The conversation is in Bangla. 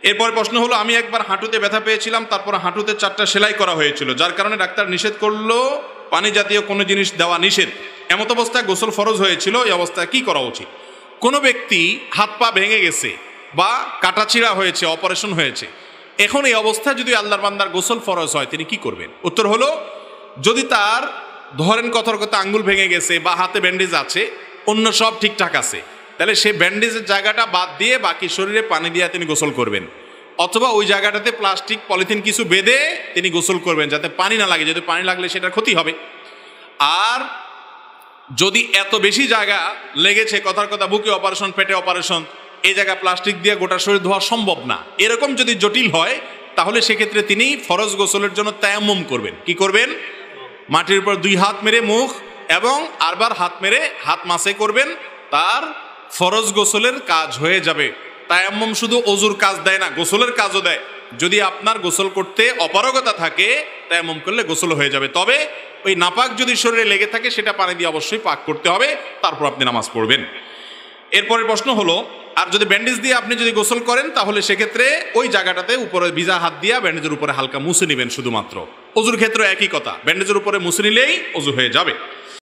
এরপর প্রশ্ন হলো, আমি একবার হাঁটুতে ব্যথা পেয়েছিলাম, তারপর হাঁটুতে 4টা সেলাই করা হয়েছিল, যার কারণে ডাক্তার নিষেধ করলো পানি জাতীয় কোনো জিনিস দেওয়া নিষেধ। এমত অবস্থায় গোসল ফরজ হয়েছিল, এই অবস্থায় কি করা উচিত? কোনো ব্যক্তি হাত পা ভেঙে গেছে বা কাটাছিড়া হয়েছে, অপারেশন হয়েছে, এখন এই অবস্থায় যদি আল্লাহর বান্দার গোসল ফরজ হয় তিনি কি করবেন? উত্তর হলো, যদি তার ধরেন কথার কথা আঙ্গুল ভেঙে গেছে বা হাতে ব্যান্ডেজ আছে, অন্য সব ঠিকঠাক আছে, তাহলে সে ব্যান্ডেজের জায়গাটা বাদ দিয়ে বাকি শরীরে পানি দিয়ে তিনি গোসল করবেন, অথবা ওই জায়গাটাতে প্লাস্টিক পলিথিন কিছু বেঁধে তিনি গোসল করবেন যাতে পানি না লাগে, যদি পানি লাগলে সেটার ক্ষতি হবে। আর যদি এত বেশি জায়গা লেগেছে, কথার কথা বুকে অপারেশন, পেটে অপারেশন, এই জায়গা প্লাস্টিক দিয়ে গোটা শরীর ধোয়া সম্ভব না, এরকম যদি জটিল হয়, তাহলে সেক্ষেত্রে তিনি ফরজ গোসলের জন্য তায়াম্মুম করবেন। কি করবেন? মাটির উপর 2 হাত মেরে মুখ এবং আরবার হাত মেরে হাত মাসে করবেন, তার ফরজ গোসলের কাজ হয়ে যাবে। তায়াম্মুম শুধু ওযুর কাজ দেয় না, গোসলের কাজও দেয়। যদি আপনার গোসল করতে অপারগতা থাকে, তায়াম্মুম করলে গোসল হয়ে যাবে। তবে ওই নাপাক যদি শরীরে লেগে থাকে সেটা পানি দিয়ে অবশ্যই পাক করতে হবে, তারপর আপনি নামাজ পড়বেন। এরপরের প্রশ্ন হলো, আর যদি ব্যান্ডেজ দিয়ে আপনি যদি গোসল করেন, তাহলে সেক্ষেত্রে ওই জায়গাটাতে উপরে ভিজা হাত দিয়ে ব্যান্ডেজের উপরে হালকা মুছে নেবেন শুধুমাত্র। ওযুর ক্ষেত্রে একই কথা, ব্যান্ডেজের উপরে মুছে নিলেই ওযু হয়ে যাবে।